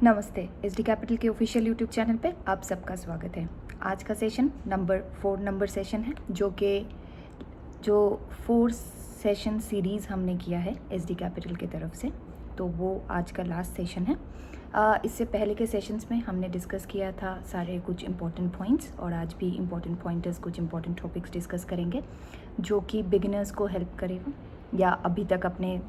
नमस्ते। SD capital के official YouTube channel पे आप सबका स्वागत है। आज का सेशन नंबर 4 नंबर सेशन है, जो 4 सेशन सीरीज़ हमने किया है एसडी कैपिटल की तरफ से, तो वो आज का लास्ट सेशन है। इससे पहले के सेशंस में हमने डिस्कस किया था सारे कुछ इम्पोर्टेंट पॉइंट्स, और आज भी इम्पोर्टेंट पॉइंटर्स, कुछ इम्पोर्टेंट टॉपिक्स डिस्कस करेंगे जो कि बिगिनर्स को हेल्प करेगा, या अभी तक अपने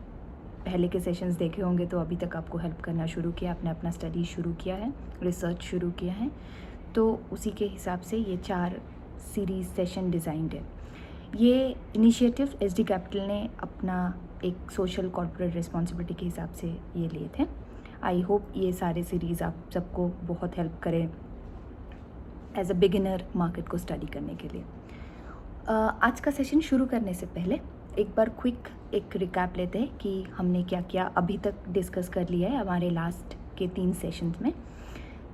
पहले के सेशंस देखे होंगे तो अभी तक आपको हेल्प करना शुरू किया, आपने अपना स्टडी शुरू किया है, रिसर्च शुरू किया है, तो उसी के हिसाब से ये 4 सीरीज़ सेशन डिज़ाइंड है। ये इनिशिएटिव एसडी कैपिटल ने अपना एक सोशल कॉर्पोरेट रिस्पॉन्सिबिलिटी के हिसाब से ये लिए थे। आई होप ये सारे सीरीज़ आप सबको बहुत हेल्प करें एज अ बिगिनर मार्केट को स्टडी करने के लिए। आज का सेशन शुरू करने से पहले एक बार क्विक एक रिकैप लेते हैं कि हमने क्या क्या अभी तक डिस्कस कर लिया है हमारे लास्ट के 3 सेशंस में।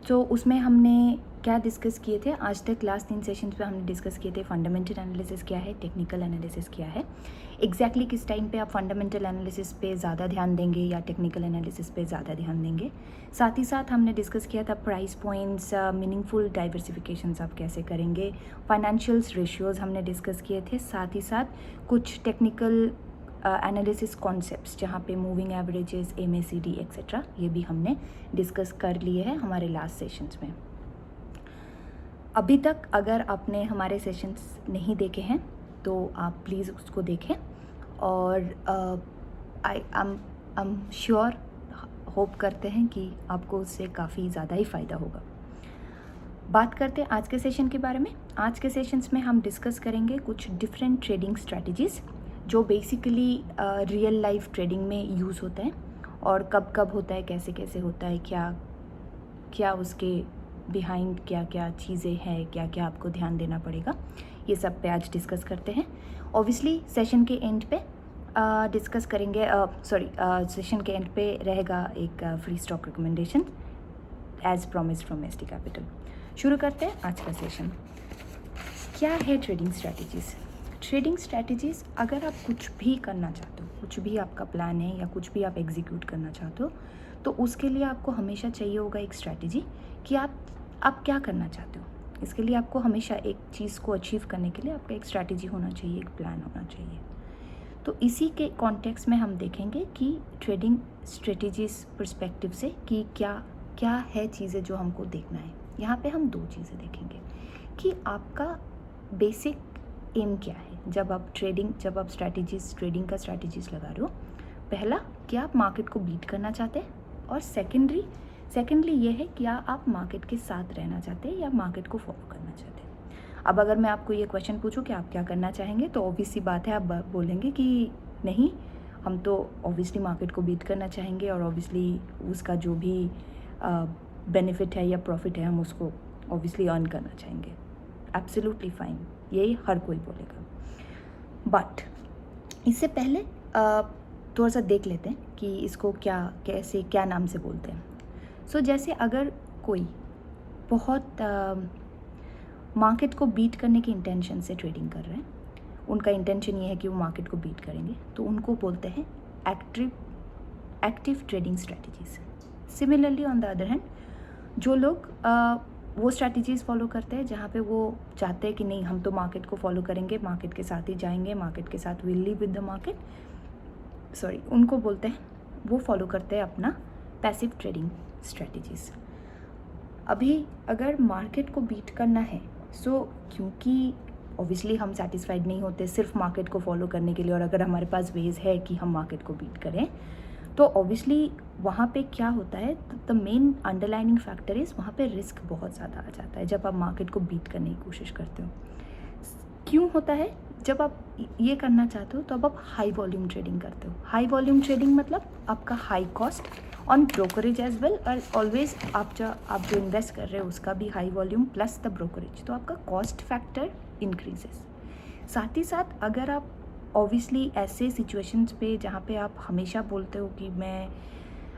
तो उसमें हमने क्या डिस्कस किए थे आज तक? लास्ट 3 सेशंस पे हमने डिस्कस किए थे फंडामेंटल एनालिसिस क्या है, टेक्निकल एनालिसिस क्या है, एग्जैक्टली किस टाइम पे आप फंडामेंटल एनालिसिस पे ज़्यादा ध्यान देंगे या टेक्निकल एनालिसिस पे ज़्यादा ध्यान देंगे। साथ ही साथ हमने डिस्कस किया था प्राइस पॉइंट्स, मीनिंगफुल डाइवर्सिफिकेशंस आप कैसे करेंगे, फाइनेंशियल्स रेशियोज़ हमने डिस्कस किए थे। साथ ही साथ कुछ टेक्निकल एनालिसिस कॉन्सेप्ट्स जहाँ पे मूविंग एवरेजेस, MACD एक्सेट्रा, ये भी हमने डिस्कस कर लिए हैं हमारे लास्ट सेशंस में। अभी तक अगर आपने हमारे सेशंस नहीं देखे हैं तो आप प्लीज़ उसको देखें, और आई एम श्योर, होप करते हैं कि आपको उससे काफ़ी ज़्यादा ही फ़ायदा होगा। बात करते हैं आज के सेशन के बारे में। आज के सेशंस में हम डिस्कस करेंगे कुछ डिफरेंट ट्रेडिंग स्ट्रैटेजीज़ जो बेसिकली रियल लाइफ ट्रेडिंग में यूज़ होते हैं, और कब कब होता है, कैसे कैसे होता है, क्या क्या उसके बिहाइंड क्या क्या चीज़ें हैं, क्या क्या आपको ध्यान देना पड़ेगा, ये सब पे आज डिस्कस करते हैं। ऑब्वियसली सेशन के एंड पे डिस्कस करेंगे, सेशन के एंड पे रहेगा एक free stock recommendation as promised from SD Capital. शुरू करते हैं आज का सेशन। क्या है ट्रेडिंग स्ट्रैटेजीज़? ट्रेडिंग स्ट्रैटेजीज़, अगर आप कुछ भी करना चाहते हो, कुछ भी आपका प्लान है या कुछ भी आप एग्जीक्यूट करना चाहते हो, तो उसके लिए आपको हमेशा चाहिए होगा एक स्ट्रैटेजी कि आप क्या करना चाहते हो। इसके लिए आपको हमेशा एक चीज़ को अचीव करने के लिए आपका एक स्ट्रैटेजी होना चाहिए, एक प्लान होना चाहिए। तो इसी के कॉन्टेक्स्ट में हम देखेंगे कि ट्रेडिंग स्ट्रेटेजीज़ पर्सपेक्टिव से कि क्या क्या है चीज़ें जो हमको देखना है। यहाँ पे हम 2 चीज़ें देखेंगे कि आपका बेसिक एम क्या है जब आप ट्रेडिंग ट्रेडिंग का स्ट्रैटेजीज लगा रहे हो। पहला, क्या आप मार्केट को बीट करना चाहते हैं, और सेकेंडली ये है क्या आप मार्केट के साथ रहना चाहते हैं या मार्केट को फॉलो करना चाहते हैं। अब अगर मैं आपको ये क्वेश्चन पूछूं कि आप क्या करना चाहेंगे, तो ऑब्वियस सी बात है आप बोलेंगे कि नहीं, हम तो ऑब्वियसली मार्केट को बीट करना चाहेंगे, और ऑब्वियसली उसका जो भी बेनिफिट है या प्रॉफिट है हम उसको ऑब्वियसली अर्न करना चाहेंगे। एब्सोल्युटली फाइन, यही हर कोई बोलेगा। बट इससे पहले थोड़ा सा देख लेते हैं कि इसको क्या नाम से बोलते हैं। सो जैसे अगर कोई बहुत मार्केट को बीट करने के इंटेंशन से ट्रेडिंग कर रहे हैं, उनका इंटेंशन ये है कि वो मार्केट को बीट करेंगे, तो उनको बोलते हैं active trading strategies. Similarly on the other hand, जो लोग वो स्ट्रैटेजीज़ फॉलो करते हैं जहाँ पे वो चाहते हैं कि नहीं, हम तो मार्केट को फॉलो करेंगे, मार्केट के साथ ही जाएंगे, मार्केट के साथ will live with the market, उनको बोलते हैं, वो फॉलो करते हैं अपना पैसिव ट्रेडिंग स्ट्रैटेजीज़। अभी अगर मार्केट को बीट करना है, क्योंकि ऑब्वियसली हम सेटिस्फाइड नहीं होते सिर्फ मार्केट को फॉलो करने के लिए, और अगर हमारे पास वेज है कि हम मार्केट को बीट करें, तो ऑब्वियसली वहाँ पे क्या होता है, the main underlining factor is वहाँ पे रिस्क बहुत ज़्यादा आ जाता है जब आप मार्केट को बीट करने की कोशिश करते हो। क्यों होता है? जब आप ये करना चाहते हो तो अब आप हाई वॉल्यूम ट्रेडिंग करते हो। हाई वॉल्यूम ट्रेडिंग मतलब आपका high cost on brokerage as well, और ऑलवेज आप जो इन्वेस्ट कर रहे हो उसका भी high volume plus the brokerage, तो आपका कॉस्ट फैक्टर इंक्रीजेस। साथ ही साथ अगर आप ऑब्वियसली ऐसे सिचुएशंस पे जहाँ पे आप हमेशा बोलते हो कि मैं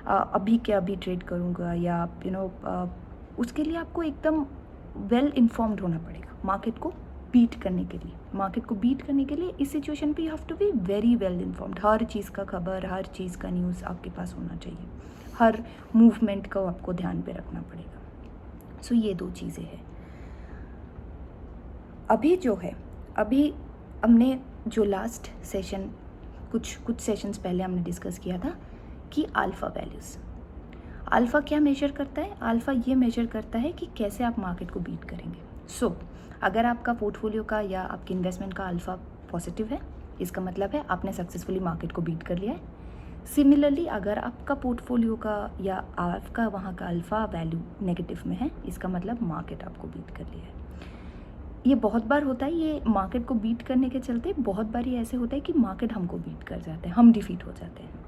अभी के अभी ट्रेड करूँगा, या उसके लिए आपको एकदम वेल इन्फॉर्म्ड होना पड़ेगा मार्केट को बीट करने के लिए। मार्केट को बीट करने के लिए इस सिचुएशन पे you have to be very well informed. हर चीज़ का खबर, हर चीज़ का न्यूज़ आपके पास होना चाहिए, हर मूवमेंट को आपको ध्यान पे रखना पड़ेगा। सो ये दो चीज़ें हैं। अभी हमने जो लास्ट सेशन कुछ सेशंस पहले हमने डिस्कस किया था कि अल्फ़ा वैल्यूज़, अल्फ़ा क्या मेजर करता है? अल्फ़ा ये मेजर करता है कि कैसे आप मार्केट को बीट करेंगे। सो अगर आपका पोर्टफोलियो का या आपकी इन्वेस्टमेंट का अल्फ़ा पॉजिटिव है, इसका मतलब है आपने सक्सेसफुली मार्केट को बीट कर लिया है। सिमिलरली अगर आपका पोर्टफोलियो का या आपका वहाँ का अल्फ़ा वैल्यू नेगेटिव में है, इसका मतलब मार्केट आपको बीट कर लिया है। ये बहुत बार होता है, ये मार्केट को बीट करने के चलते बहुत बार ये ऐसे होता है कि मार्केट हमको बीट कर जाते हैं, हम डिफीट हो जाते हैं।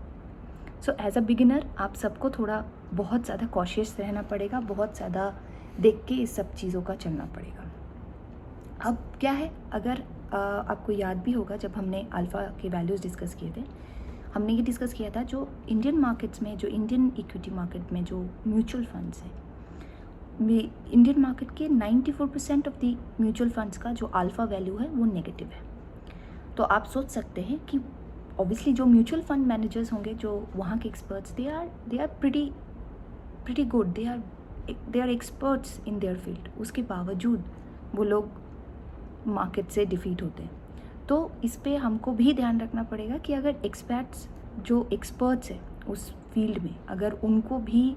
सो एज अ बिगिनर आप सबको थोड़ा बहुत ज़्यादा कॉशियस रहना पड़ेगा, बहुत ज़्यादा देख के इस सब चीज़ों का चलना पड़ेगा। अब क्या है, अगर आपको याद भी होगा जब हमने अल्फ़ा के वैल्यूज़ डिस्कस किए थे, हमने ये डिस्कस किया था जो इंडियन मार्केट्स में, जो इंडियन इक्विटी मार्केट में जो म्यूचुअल फंड्स हैं, इंडियन मार्केट के 94% ऑफ द म्यूचुअल फंड्स का जो अल्फ़ा वैल्यू है वो नेगेटिव है। तो आप सोच सकते हैं कि ऑब्वियसली जो म्यूचुअल फंड मैनेजर्स होंगे, जो वहाँ के experts, they are pretty good, they are experts in their field, उसके बावजूद वो लोग मार्केट से डिफीट होते हैं। तो इस पे हमको भी ध्यान रखना पड़ेगा कि अगर जो एक्सपर्ट्स हैं उस फील्ड में, अगर उनको भी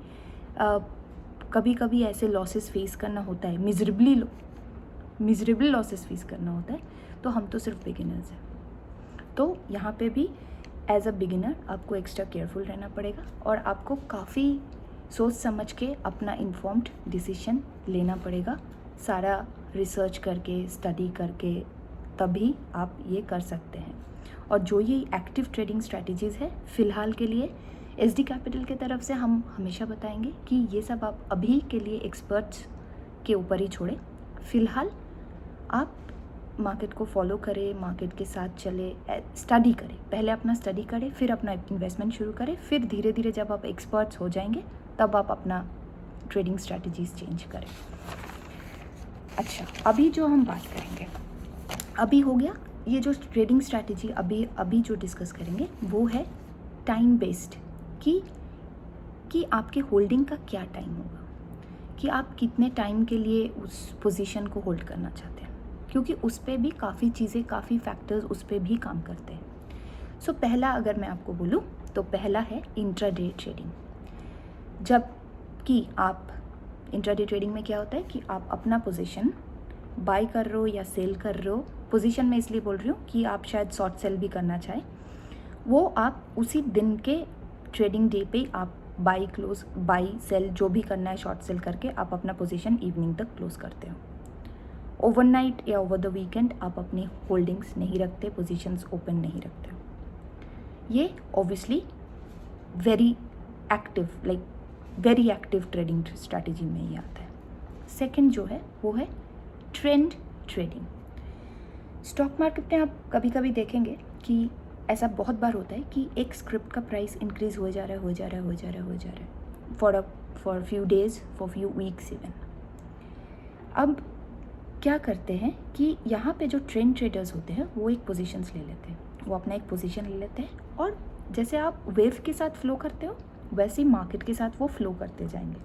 कभी कभी ऐसे लॉसेस फेस करना होता है, मिजरेबल लॉसेस फेस करना होता है, तो हम तो सिर्फ बिगिनर्स हैं। तो यहाँ पे भी एज अ बिगिनर आपको एक्स्ट्रा केयरफुल रहना पड़ेगा और आपको काफ़ी सोच समझ के अपना इन्फॉर्म्ड डिसीजन लेना पड़ेगा, सारा रिसर्च करके, स्टडी करके, तभी आप ये कर सकते हैं। और जो ये एक्टिव ट्रेडिंग स्ट्रैटेजीज़ है, फ़िलहाल के लिए SD कैपिटल की तरफ से हम हमेशा बताएंगे कि ये सब आप अभी के लिए एक्सपर्ट्स के ऊपर ही छोड़ें। फ़िलहाल आप मार्केट को फॉलो करें, मार्केट के साथ चले, स्टडी करें, पहले अपना स्टडी करें, फिर अपना इन्वेस्टमेंट शुरू करें, फिर धीरे धीरे जब आप एक्सपर्ट्स हो जाएंगे तब आप अपना ट्रेडिंग स्ट्रैटेजीज़ चेंज करें। अच्छा, अभी जो हम बात करेंगे, अभी हो गया ये जो ट्रेडिंग स्ट्रैटेजी अभी जो डिस्कस करेंगे वो है टाइम बेस्ड, कि आपके होल्डिंग का क्या टाइम होगा, कि आप कितने टाइम के लिए उस पोजीशन को होल्ड करना चाहते हैं, क्योंकि उस पर भी काफ़ी चीज़ें, काफ़ी फैक्टर्स उस पर भी काम करते हैं। सो पहला अगर मैं आपको बोलूँ तो पहला है इंट्राडे ट्रेडिंग। जब कि आप इंट्राडे ट्रेडिंग में क्या होता है कि आप अपना पोजीशन बाय कर रहे हो या सेल कर रहे हो, पोजीशन में इसलिए बोल रही हूँ कि आप शायद शॉर्ट सेल भी करना चाहें, वो आप उसी दिन के ट्रेडिंग डे पे आप बाई सेल जो भी करना है शॉर्ट सेल करके आप अपना पोजीशन इवनिंग तक क्लोज करते हो। ओवरनाइट या ओवर द वीकेंड आप अपनी होल्डिंग्स नहीं रखते, पोजीशंस ओपन नहीं रखते हो। ये obviously very active trading strategy में ही आता है। सेकंड जो है वो है ट्रेंड ट्रेडिंग। स्टॉक मार्केट में आप कभी कभी देखेंगे कि ऐसा बहुत बार होता है कि एक स्क्रिप्ट का प्राइस इंक्रीज हो जा रहा है for few days, for few weeks even. अब क्या करते हैं कि यहाँ पे जो ट्रेंड ट्रेडर्स होते हैं वो एक पोजीशंस ले लेते हैं, वो अपना एक पोजीशन ले लेते हैं और जैसे आप वेव के साथ फ्लो करते हो वैसे ही मार्केट के साथ वो फ्लो करते जाएंगे,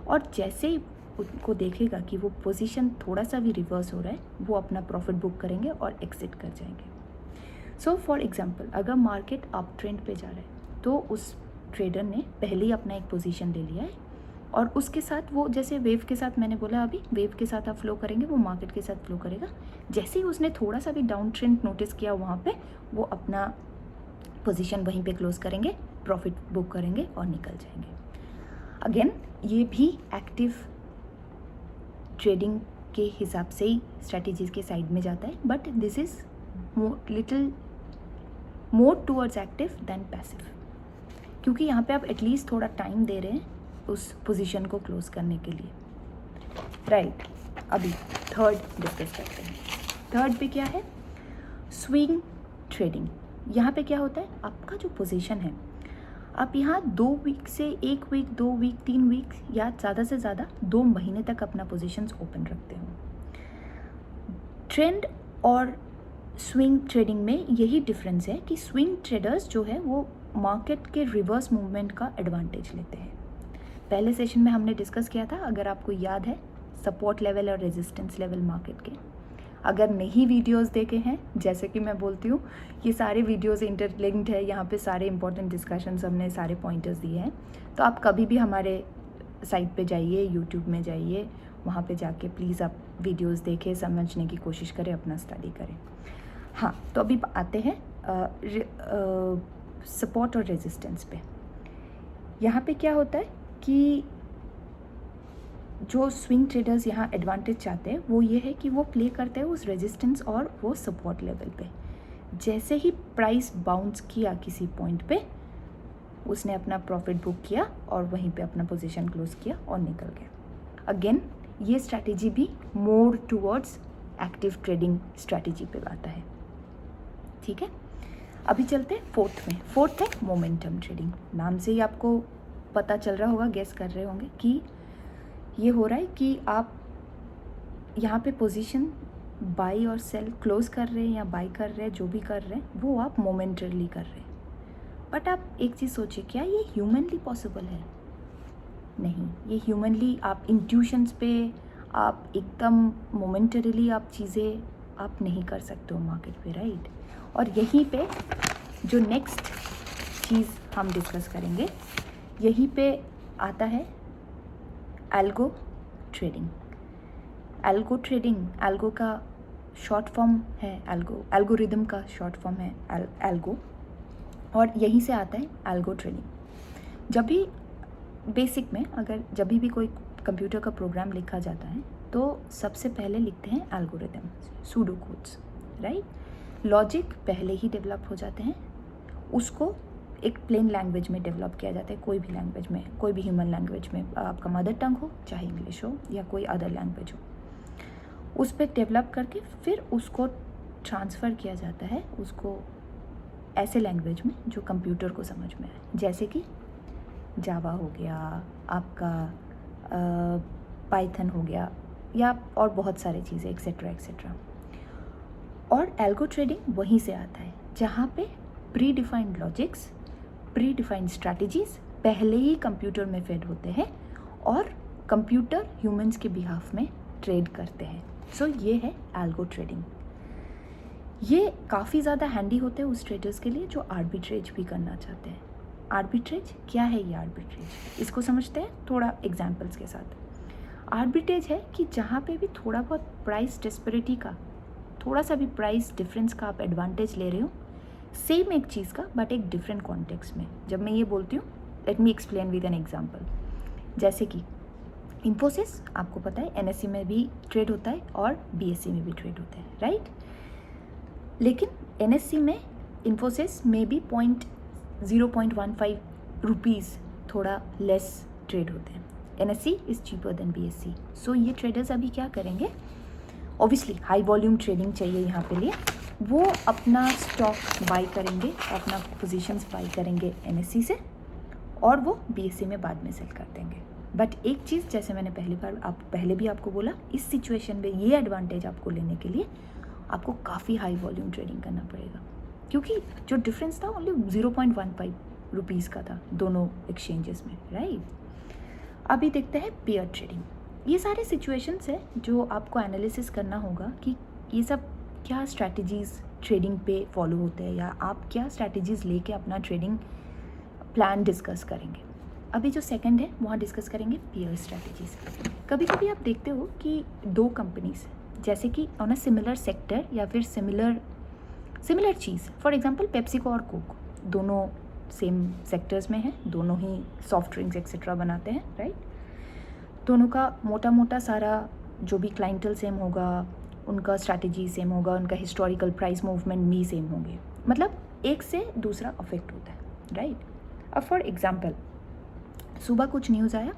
और जैसे ही उनको देखेगा कि वो पोजीशन थोड़ा सा भी रिवर्स हो रहा है, वो अपना प्रॉफिट बुक करेंगे और एग्जिट कर जाएंगे। सो फॉर एग्जांपल, अगर मार्केट अप ट्रेंड पे जा रहा है तो उस ट्रेडर ने पहले ही अपना एक पोजीशन ले लिया है और उसके साथ वो, जैसे वेव के साथ मैंने बोला अभी, वेव के साथ आप फ्लो करेंगे, वो मार्केट के साथ फ्लो करेगा। जैसे ही उसने थोड़ा सा भी डाउन ट्रेंड नोटिस किया वहाँ पे, वो अपना पोजीशन वहीं पे क्लोज करेंगे, प्रॉफिट बुक करेंगे और निकल जाएंगे। अगेन ये भी एक्टिव ट्रेडिंग के हिसाब से ही स्ट्रैटेजीज के साइड में जाता है, but this is little more towards active than passive, क्योंकि यहाँ पे आप एटलीस्ट थोड़ा टाइम दे रहे हैं उस पोजीशन को क्लोज करने के लिए, राइट। अभी थर्ड डिस्कस करते हैं। थर्ड पे क्या है, स्विंग ट्रेडिंग। यहाँ पे क्या होता है, आपका जो पोजीशन है, आप यहाँ 2 वीक से 1 वीक, 2 वीक, 3 वीक या ज़्यादा से ज़्यादा 2 महीने तक अपना पोजीशंस ओपन रखते हो। ट्रेंड और स्विंग ट्रेडिंग में यही डिफरेंस है कि स्विंग ट्रेडर्स जो है वो मार्केट के रिवर्स मूवमेंट का एडवांटेज लेते हैं। पहले सेशन में हमने डिस्कस किया था, अगर आपको याद है, सपोर्ट लेवल और रेजिस्टेंस लेवल मार्केट के। अगर नहीं वीडियोस देखे हैं, जैसे कि मैं बोलती हूँ ये सारे वीडियोस इंटरलिंक्ड है, यहाँ पे सारे इंपॉर्टेंट डिस्कशंस हमने सारे पॉइंटर्स दिए हैं, तो आप कभी भी हमारे साइट पे जाइए, यूट्यूब में जाइए, वहाँ पे जाके प्लीज़ आप वीडियोस देखें, समझने की कोशिश करें, अपना स्टडी करें। हाँ, तो अभी आते हैं सपोर्ट और रेजिस्टेंस पे। यहाँ पे क्या होता है कि जो स्विंग ट्रेडर्स यहाँ एडवांटेज चाहते हैं वो ये है कि वो प्ले करते हैं उस रेजिस्टेंस और वो सपोर्ट लेवल पे। जैसे ही प्राइस बाउंस किया किसी पॉइंट पे, उसने अपना प्रॉफिट बुक किया और वहीं पे अपना पोजीशन क्लोज किया और निकल गया। अगेन ये स्ट्रैटेजी भी more towards active trading strategy पे आता है। ठीक है, अभी चलते हैं फोर्थ में। फोर्थ है मोमेंटम ट्रेडिंग। नाम से ही आपको पता चल रहा होगा, गेस कर रहे होंगे कि ये हो रहा है कि आप यहाँ पे पोजीशन बाई और सेल क्लोज कर रहे हैं या बाई कर रहे हैं, जो भी कर रहे हैं वो आप मोमेंटरली कर रहे हैं। बट आप एक चीज़ सोचिए, क्या ये ह्यूमनली पॉसिबल है? नहीं, ये ह्यूमनली आप इंट्यूशंस पे, आप एकदम मोमेंटरीली आप चीज़ें आप नहीं कर सकते हो मार्केट पे, राइट? और यहीं पे जो नेक्स्ट चीज़ हम डिस्कस करेंगे, यहीं पे आता है algo trading. Algo trading, algo का शॉर्ट फॉर्म है एल्गोरिदम का शॉर्ट फॉर्म है एल्गो, और यहीं से आता है एल्गो ट्रेडिंग। जब भी बेसिक में जब भी कोई कंप्यूटर का प्रोग्राम लिखा जाता है तो सबसे पहले लिखते हैं algorithm, pseudo codes, right? Logic पहले ही डेवलप हो जाते हैं, उसको एक प्लेन लैंग्वेज में डेवलप किया जाता है, कोई भी लैंग्वेज में, कोई भी ह्यूमन लैंग्वेज में, आपका मदर टंग हो चाहे इंग्लिश हो या कोई अदर लैंग्वेज हो, उस पर डेवलप करके फिर उसको ट्रांसफ़र किया जाता है उसको ऐसे लैंग्वेज में जो कंप्यूटर को समझ में आए, जैसे कि जावा हो गया, आपका पाइथन हो गया, या और बहुत सारी चीज़ें एक्सेट्रा एक्सेट्रा। और एल्गो ट्रेडिंग वहीं से आता है जहाँ पे pre defined logics, pre defined strategies पहले ही कंप्यूटर में फेड होते हैं और कंप्यूटर ह्यूमंस के बिहाफ में ट्रेड करते हैं। सो ये है एल्गो ट्रेडिंग। ये काफ़ी ज़्यादा हैंडी होते हैं उस ट्रेडर्स के लिए जो आर्बिट्रेज भी करना चाहते हैं। आर्बिट्रेज क्या है? ये आर्बिट्रेज, इसको समझते हैं थोड़ा एग्जांपल्स के साथ। आर्बिट्रेज है कि जहाँ पे भी थोड़ा बहुत प्राइस डिस्पैरिटी का, थोड़ा सा भी प्राइस डिफरेंस का आप एडवांटेज ले रहे हो, सेम एक चीज़ का बट एक डिफरेंट कॉन्टेक्स्ट में। जब मैं ये बोलती हूँ, let me explain with an example. जैसे कि इन्फोसिस, आपको पता है एनएससी में भी ट्रेड होता है और बीएससी में भी ट्रेड होता है, राइट? लेकिन एनएससी में इन्फोसिस में भी 0.15 रुपीज़ थोड़ा लेस ट्रेड होते हैं। NSE is cheaper than BSE. So ये ट्रेडर्स अभी क्या करेंगे, ऑब्वियसली हाई वॉल्यूम ट्रेडिंग चाहिए यहाँ पे लिए, वो अपना स्टॉक बाई करेंगे, अपना पोजीशंस बाई करेंगे एनएससी से, और वो बीएससी में बाद में सेल कर देंगे। बट एक चीज़, जैसे मैंने पहले भी आपको बोला, इस सिचुएशन में ये एडवांटेज आपको लेने के लिए आपको काफ़ी हाई वॉल्यूम ट्रेडिंग करना पड़ेगा, क्योंकि जो डिफरेंस था ओनली 0.15 रुपीज़ का था दोनों एक्सचेंजेस में, राइट? अभी देखते हैं पेयर ट्रेडिंग। ये सारे सिचुएशंस है जो आपको एनालिसिस करना होगा कि ये सब क्या स्ट्रैटेजीज़ ट्रेडिंग पे फॉलो होते हैं, या आप क्या स्ट्रैटेजीज़ लेके अपना ट्रेडिंग प्लान डिस्कस करेंगे। अभी जो सेकंड है वहाँ डिस्कस करेंगे पेयर स्ट्रैटेजीज़। कभी कभी आप देखते हो कि दो कंपनीज, जैसे कि ऑन अ सिमिलर सेक्टर या फिर similar cheese, for example PepsiCo और कोक, दोनों सेम सेक्टर्स में हैं, दोनों ही सॉफ्ट ड्रिंक्स एक्सेट्रा बनाते हैं, राइट? दोनों का मोटा मोटा सारा जो भी क्लाइंटल सेम होगा, उनका स्ट्रैटेजी सेम होगा, उनका हिस्टोरिकल प्राइस मूवमेंट भी सेम होंगे, मतलब एक से दूसरा अफेक्ट होता है, राइट? अब फॉर एग्जांपल सुबह कुछ न्यूज़ आया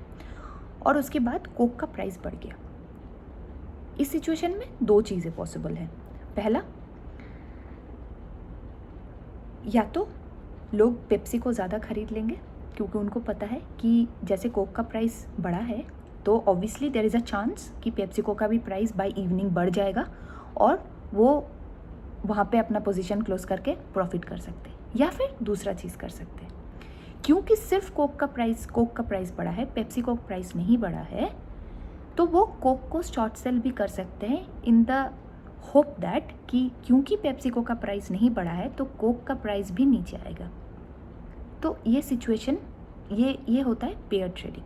और उसके बाद कोक का प्राइस बढ़ गया। इस सिचुएशन में दो चीज़ें पॉसिबल हैं। पहला, या तो लोग पेप्सी को ज़्यादा खरीद लेंगे क्योंकि उनको पता है कि जैसे कोक का प्राइस बढ़ा है तो obviously there is a chance कि पेप्सिको का भी प्राइस बाय इवनिंग बढ़ जाएगा और वो वहाँ पे अपना पोजीशन क्लोज करके प्रॉफिट कर सकते हैं। या फिर दूसरा चीज़ कर सकते हैं। क्योंकि सिर्फ कोक का प्राइस बढ़ा है, पेप्सी कोक प्राइस नहीं बढ़ा है, तो वो कोक को शॉर्ट सेल भी कर सकते हैं इन द होप दैट कि क्योंकि पेप्सी कोक का प्राइस नहीं बढ़ा है तो कोक का प्राइस भी नीचे आएगा। तो ये सिचुएशन ये होता है पेयर ट्रेडिंग।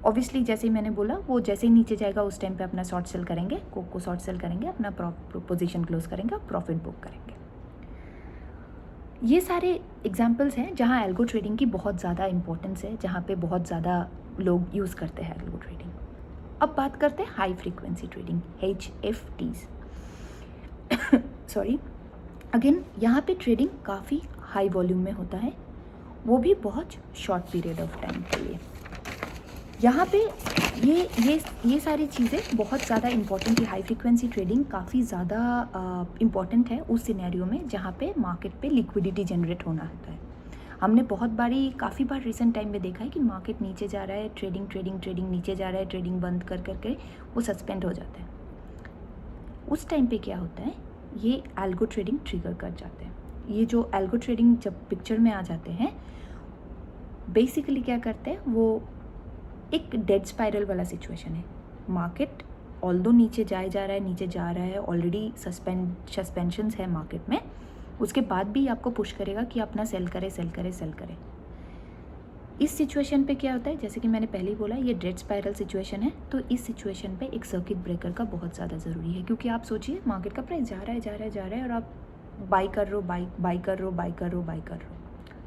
ऑब्वियसली जैसे ही मैंने बोला, वो जैसे ही नीचे जाएगा उस टाइम पे अपना शॉर्ट सेल करेंगे, कोक को शॉर्ट सेल करेंगे, अपना पोजीशन क्लोज करेंगे और प्रॉफिट बुक करेंगे। ये सारे एग्जांपल्स हैं जहाँ एल्गो ट्रेडिंग की बहुत ज़्यादा इंपॉर्टेंस है, जहाँ पे बहुत ज़्यादा लोग यूज़ करते हैं एल्गो ट्रेडिंग। अब बात करते हैं high frequency trading, HFTs। Sorry, again यहाँ पे ट्रेडिंग काफ़ी हाई वॉल्यूम में होता है, वो भी बहुत शॉर्ट पीरियड ऑफ टाइम के लिए। यहाँ पे ये सारी चीज़ें बहुत ज़्यादा इम्पॉर्टेंट है। हाई फ्रीक्वेंसी ट्रेडिंग काफ़ी ज़्यादा इम्पॉर्टेंट है उस सिनेरियो में जहाँ पे मार्केट पे लिक्विडिटी जनरेट होना होता है। हमने काफ़ी बार रिसेंट टाइम में देखा है कि मार्केट नीचे जा रहा है, ट्रेडिंग नीचे जा रहा है, ट्रेडिंग बंद कर करके वो सस्पेंड हो जाता है। उस टाइम पे क्या होता है, ये एल्गो ट्रेडिंग ट्रिगर कर जाते हैं। ये जो एल्गो ट्रेडिंग जब पिक्चर में आ जाते हैं, बेसिकली क्या करते हैं, वो एक डेड स्पाइरल वाला सिचुएशन है। मार्केट ऑल्दो नीचे जा रहा है, ऑलरेडी सस्पेंशंस है मार्केट में, उसके बाद भी आपको पुश करेगा कि अपना सेल करे। इस सिचुएशन पे क्या होता है, जैसे कि मैंने पहले ही बोला, ये डेड स्पाइरल सिचुएशन है। तो इस सिचुएशन पे एक सर्किट ब्रेकर का बहुत ज़्यादा ज़रूरी है, क्योंकि आप सोचिए मार्केट का प्राइस जा रहा है और आप बाई कर रहे हो,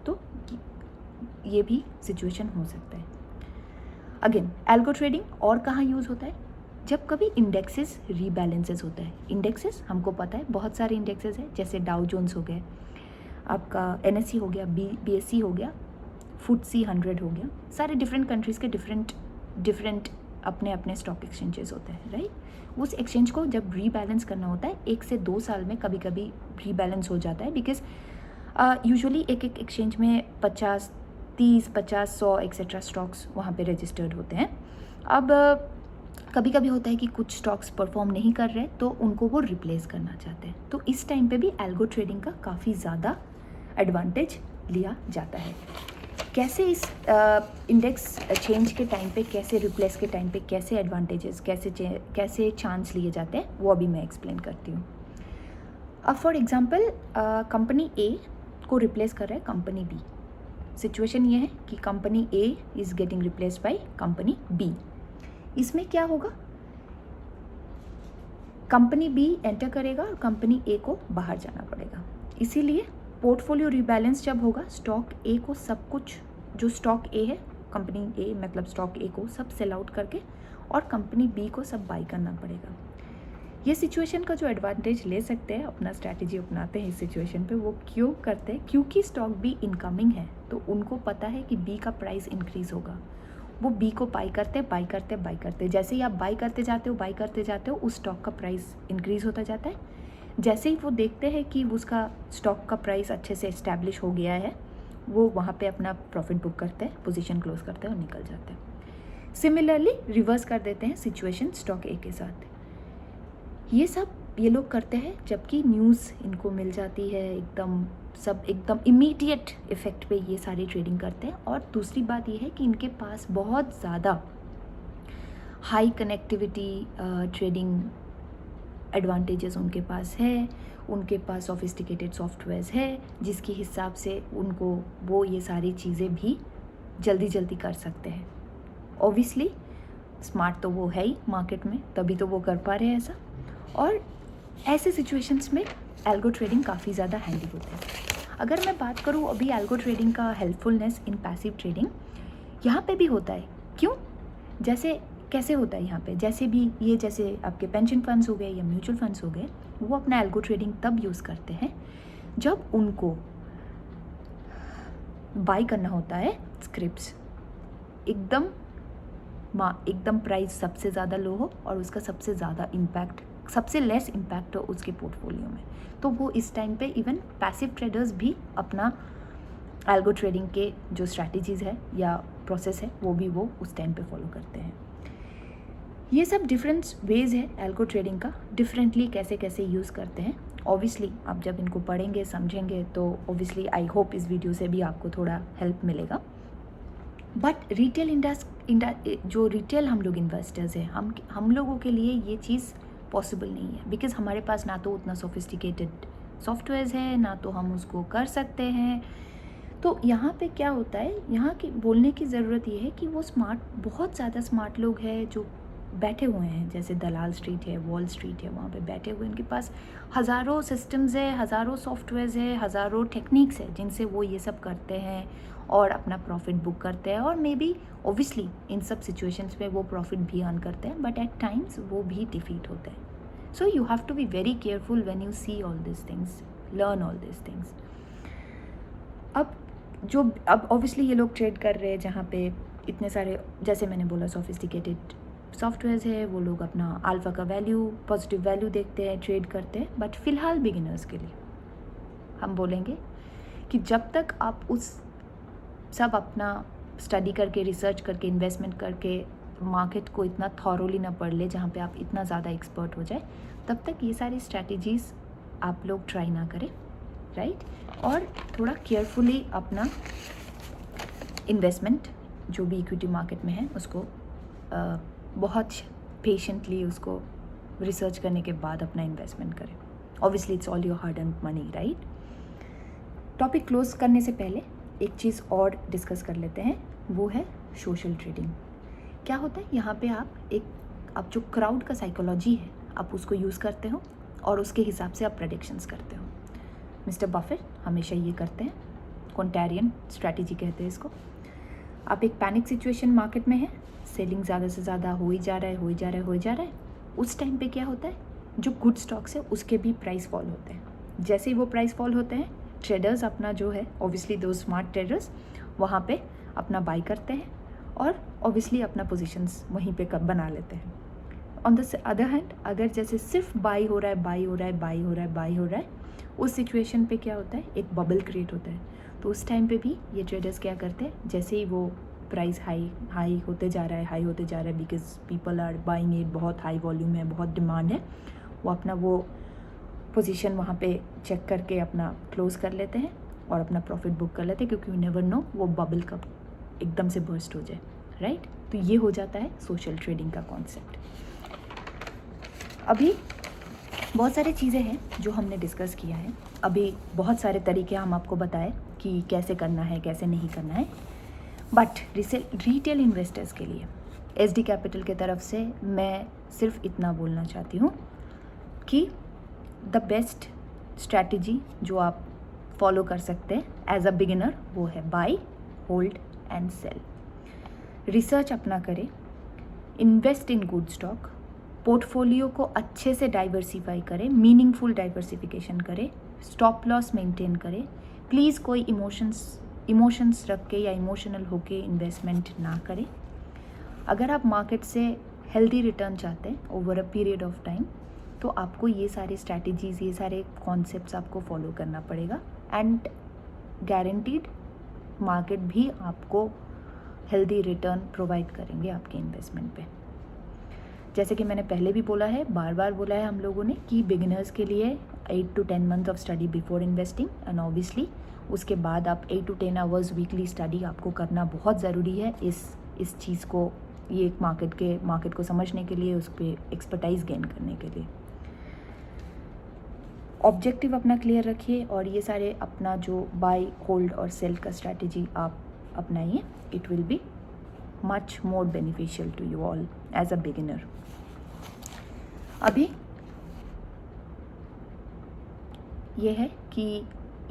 तो ये भी सिचुएशन हो सकता है। अगेन एल्गो ट्रेडिंग और कहाँ यूज़ होता है, जब कभी इंडेक्सेस रीबैलेंसेस होता है। इंडेक्सेस हमको पता है, बहुत सारे इंडेक्सेस हैं, जैसे डाउ जोन्स हो गए, आपका NSE हो गया, BSE हो गया, FTSE 100 हो गया। सारे डिफरेंट कंट्रीज़ के डिफरेंट अपने स्टॉक एक्सचेंजेस होते हैं, राइट। उस एक्सचेंज को जब रीबैलेंस करना होता है 1 से 2 साल में कभी कभी रीबैलेंस हो जाता है, बिकॉज यूजुअली एक एक्सचेंज में 50, 30, 50, 100 एक्सेट्रा स्टॉक्स वहाँ पे रजिस्टर्ड होते हैं। अब कभी कभी होता है कि कुछ स्टॉक्स परफॉर्म नहीं कर रहे, तो उनको वो रिप्लेस करना चाहते हैं। तो इस टाइम पे भी एल्गो ट्रेडिंग का काफ़ी ज़्यादा एडवांटेज लिया जाता है। कैसे इस इंडेक्स चेंज के टाइम पे, कैसे रिप्लेस के टाइम पे कैसे एडवांटेजेस, कैसे चांस लिए जाते हैं, वो अभी मैं एक्सप्लेन करती हूँ। अब फॉर एग्जांपल कंपनी A को रिप्लेस कर रहा है कंपनी B। सिचुएशन ये है कि company A is getting replaced by company B। इसमें क्या होगा, कंपनी B एंटर करेगा और कंपनी A को बाहर जाना पड़ेगा। इसीलिए पोर्टफोलियो रिबैलेंस जब होगा, स्टॉक A को सब कुछ, जो स्टॉक A है, कंपनी A मतलब स्टॉक A को सब सेल आउट करके और कंपनी B को सब बाई करना पड़ेगा। ये सिचुएशन का जो एडवांटेज ले सकते हैं, अपना स्ट्रैटेजी अपनाते हैं इस सिचुएशन पे, वो क्यों करते हैं, क्योंकि स्टॉक B इनकमिंग है, तो उनको पता है कि B का प्राइस इंक्रीज़ होगा। वो B को बाई करते, जैसे ही आप बाई करते जाते हो उस स्टॉक का प्राइस इंक्रीज़ होता जाता है। जैसे ही वो देखते हैं कि उसका स्टॉक का प्राइस अच्छे से इस्टेब्लिश हो गया है, वो वहाँ पे अपना प्रॉफिट बुक करते हैं, पोजीशन क्लोज करते हैं और निकल जाते हैं। सिमिलरली रिवर्स कर देते हैं सिचुएशन स्टॉक A के साथ। ये सब ये लोग करते हैं जबकि न्यूज़ इनको मिल जाती है, एकदम इमीडिएट इफ़ेक्ट पे ये सारी ट्रेडिंग करते हैं। और दूसरी बात ये है कि इनके पास बहुत ज़्यादा हाई कनेक्टिविटी ट्रेडिंग एडवांटेजेस उनके पास है, उनके पास सोफिस्टिकेटेड सॉफ्टवेयर्स है, जिसके हिसाब से उनको वो ये सारी चीज़ें भी जल्दी कर सकते हैं। ऑब्वियसली स्मार्ट तो वो है ही मार्केट में, तभी तो वो कर पा रहे हैं ऐसा। और ऐसे सिचुएशंस में एल्गो ट्रेडिंग काफ़ी ज़्यादा हैंडी होता है। अगर मैं बात करूँ अभी एल्गो ट्रेडिंग का हेल्पफुलनेस इन पैसिव ट्रेडिंग, यहाँ पे भी होता है। क्यों, कैसे होता है यहाँ पे, जैसे आपके पेंशन फंड्स हो गए या म्यूचुअल फंड्स हो गए, वो अपना एल्गो ट्रेडिंग तब यूज़ करते हैं जब उनको बाई करना होता है स्क्रिप्ट्स, एकदम प्राइस सबसे ज़्यादा लो हो और उसका सबसे लेस इम्पैक्ट हो उसके पोर्टफोलियो में। तो वो इस टाइम पे इवन पैसिव ट्रेडर्स भी अपना एल्गो ट्रेडिंग के जो स्ट्रैटेजीज़ है या प्रोसेस है वो उस टाइम पे फॉलो करते हैं। ये सब डिफरेंट वेज है एल्गो ट्रेडिंग का, डिफरेंटली कैसे यूज़ करते हैं। ऑब्वियसली आप जब इनको पढ़ेंगे समझेंगे तो ऑब्वियसली आई होप इस वीडियो से भी आपको थोड़ा हेल्प मिलेगा। बट रिटेल जो रिटेल हम लोग इन्वेस्टर्स हैं, हम लोगों के लिए ये चीज़ पॉसिबल नहीं है, बिकॉज हमारे पास ना तो उतना सोफिस्टिकेटेड सॉफ्टवेयर्स है, ना तो हम उसको कर सकते हैं। तो यहाँ पे क्या होता है, यहाँ की बोलने की ज़रूरत ये है कि वो बहुत ज़्यादा स्मार्ट लोग हैं जो बैठे हुए हैं, जैसे दलाल स्ट्रीट है, वॉल स्ट्रीट है, वहाँ पे बैठे हुए उनके पास हज़ारों सिस्टम्स है, हज़ारों सॉफ्टवेयर्स है, हज़ारों टेक्निक्स है जिनसे वो ये सब करते हैं और अपना प्रॉफिट बुक करते हैं। और मे बी ओबियसली इन सब सिचुएशंस में वो प्रॉफिट भी अर्न करते हैं, बट एट टाइम्स वो भी डिफीट होते हैं। So you have to be very careful when you see all this things, learn all this things. अब ऑब्वियसली ये लोग ट्रेड कर रहे हैं जहाँ पे इतने सारे, जैसे मैंने बोला, सोफिस्टिकेटेड सॉफ्टवेयर्स है, वो लोग अपना अल्फ़ा का वैल्यू, पॉजिटिव वैल्यू देखते हैं, ट्रेड करते हैं। बट फ़िलहाल बिगिनर्स के लिए हम बोलेंगे कि जब तक आप उस सब अपना स्टडी करके, रिसर्च करके, इन्वेस्टमेंट करके मार्केट को इतना थॉरोली ना पढ़ ले जहाँ पे आप इतना ज़्यादा एक्सपर्ट हो जाए, तब तक ये सारी स्ट्रैटेजीज़ आप लोग ट्राई ना करें, राइट। और थोड़ा केयरफुली अपना इन्वेस्टमेंट जो भी इक्विटी मार्केट में है उसको बहुत पेशेंटली उसको रिसर्च करने के बाद अपना इन्वेस्टमेंट करें। Obviously it's all your hard earned money, right. Topic close करने से पहले एक चीज़ और डिस्कस कर लेते हैं, वो है सोशल ट्रेडिंग। क्या होता है यहाँ पे, आप जो क्राउड का साइकोलॉजी है आप उसको यूज़ करते हो और उसके हिसाब से आप प्रेडिक्शंस करते हो। मिस्टर बफेट हमेशा ये करते हैं, कॉन्ट्रेरियन स्ट्रैटेजी कहते हैं इसको। आप एक पैनिक सिचुएशन मार्केट में है, सेलिंग ज़्यादा से ज़्यादा हो ही जा रहा है, उस टाइम पे क्या होता है, जो गुड स्टॉक्स है उसके भी प्राइस फॉल होते हैं। जैसे ही वो प्राइस फॉल होते हैं, ट्रेडर्स अपना जो है, ऑब्वियसली दो स्मार्ट ट्रेडर्स वहाँ पे अपना बाई करते हैं और ऑब्वियसली अपना पोजीशंस वहीं पे बना लेते हैं। ऑन द अदर हैंड, अगर जैसे सिर्फ बाई हो रहा है, उस सिचुएशन पे क्या होता है, एक बबल क्रिएट होता है। तो उस टाइम पे भी ये ट्रेडर्स क्या करते हैं, जैसे ही वो प्राइस हाई होते जा रहा है because people are buying it, बहुत हाई वॉल्यूम है, बहुत डिमांड है, वो अपना वो पोजीशन वहाँ पे चेक करके अपना क्लोज कर लेते हैं और अपना प्रॉफिट बुक कर लेते हैं, क्योंकि यू नेवर नो वो बबल कब एकदम से बर्स्ट हो जाए, राइट। तो ये हो जाता है सोशल ट्रेडिंग का कॉन्सेप्ट। अभी बहुत सारी चीज़ें हैं जो हमने डिस्कस किया है, अभी बहुत सारे तरीके हम आपको बताए कि कैसे करना है, कैसे नहीं करना है। बट रिटेल इन्वेस्टर्स के लिए एसडी कैपिटल के तरफ से मैं सिर्फ इतना बोलना चाहती हूँ कि द बेस्ट स्ट्रैटेजी जो आप फॉलो कर सकते हैं एज अ बिगिनर, वो है buy, hold and sell. Research अपना करें, invest in good stock, portfolio को अच्छे से डाइवर्सिफाई करें, मीनिंगफुल डाइवर्सिफिकेशन करें, स्टॉप लॉस मेंटेन करें। प्लीज़ कोई इमोशंस रख के या इमोशनल होके इन्वेस्टमेंट ना करें। अगर आप मार्केट से हेल्दी रिटर्न चाहते हैं over a period of time, तो आपको ये सारे स्ट्रैटेजीज़, ये सारे कॉन्सेप्ट्स आपको फॉलो करना पड़ेगा। एंड गारंटीड मार्केट भी आपको हेल्दी रिटर्न प्रोवाइड करेंगे आपके इन्वेस्टमेंट पे। जैसे कि मैंने पहले भी बोला है, बार बार बोला है हम लोगों ने कि बिगिनर्स के लिए 8 to 10 month of study before investing, and obviously उसके बाद आप 8 to 10 आवर्स वीकली स्टडी आपको करना बहुत ज़रूरी है इस चीज़ को, ये एक मार्केट को समझने के लिए, उस पर एक्सपर्टाइज गेन करने के लिए। ऑब्जेक्टिव अपना क्लियर रखिए और ये सारे अपना जो बाय, होल्ड और सेल का स्ट्रैटेजी आप अपनाइए। It will be much more beneficial to you all as a beginner. अभी ये है कि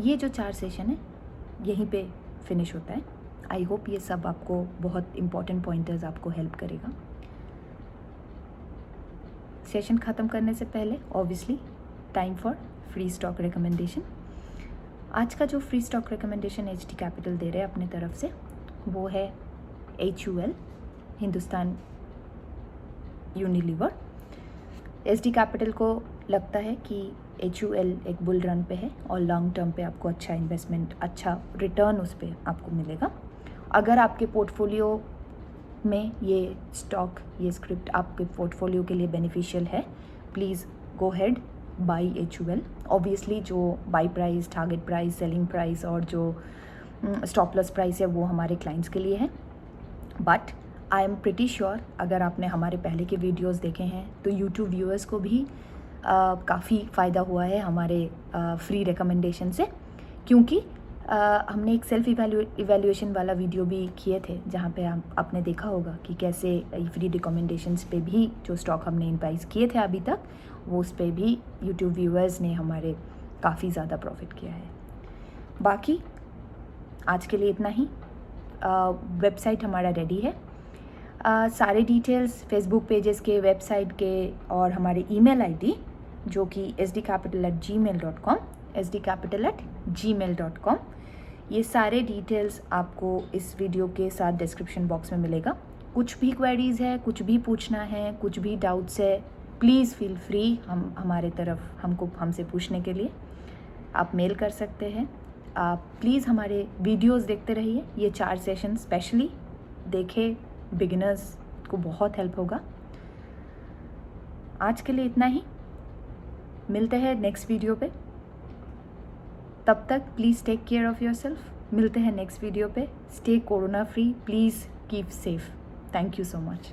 ये जो 4 सेशन है यहीं पे फिनिश होता है। आई होप ये सब आपको बहुत इम्पॉर्टेंट पॉइंटर्स आपको हेल्प करेगा। सेशन ख़त्म करने से पहले obviously time for free stock recommendation. आज का जो free stock recommendation HD Capital दे रहे हैं अपने तरफ से, वो है HUL, Hindustan Unilever. HD Capital को लगता है कि HUL एक बुल रन पे है और लॉन्ग टर्म पे आपको अच्छा इन्वेस्टमेंट, अच्छा रिटर्न उस पर आपको मिलेगा। अगर आपके पोर्टफोलियो में ये स्टॉक, ये स्क्रिप्ट आपके पोर्टफोलियो के लिए बेनिफिशियल है, please go ahead buy HUL। Obviously जो buy price, target price, selling price और जो स्टॉप लॉस प्राइस है वो हमारे क्लाइंट्स के लिए है। But I am pretty sure अगर आपने हमारे पहले के वीडियोस देखे हैं तो यूट्यूब व्यूअर्स को भी काफ़ी फ़ायदा हुआ है हमारे फ्री रिकमेंडेशन से, क्योंकि हमने एक सेल्फ इवैल्यूएशन वाला वीडियो भी किए थे जहाँ पे आपने देखा होगा कि कैसे फ्री रिकमेंडेशंस पे भी जो स्टॉक हमने इनवाइस किए थे अभी तक, वो उस पर भी यूट्यूब व्यूअर्स ने हमारे काफ़ी ज़्यादा प्रॉफिट किया है। बाकी आज के लिए इतना ही। वेबसाइट हमारा रेडी है। सारे डिटेल्स फेसबुक पेजेस के, वेबसाइट के और हमारे ईमेल आईडी जो कि sdcapital@gmail.com, sdcapital@gmail.com, ये सारे डिटेल्स आपको इस वीडियो के साथ डिस्क्रिप्शन बॉक्स में मिलेगा। कुछ भी क्वेरीज़ है, कुछ भी पूछना है, कुछ भी डाउट्स है, प्लीज़ फील फ्री हमारे तरफ हमसे पूछने के लिए आप मेल कर सकते हैं। आप प्लीज़ हमारे वीडियोस देखते रहिए। ये 4 सेशन स्पेशली देखें, बिगिनर्स को बहुत हेल्प होगा। आज के लिए इतना ही, मिलते हैं नेक्स्ट वीडियो पे। तब तक please take care of yourself. मिलते हैं नेक्स्ट वीडियो पे। Stay corona free, please keep safe. Thank you so much.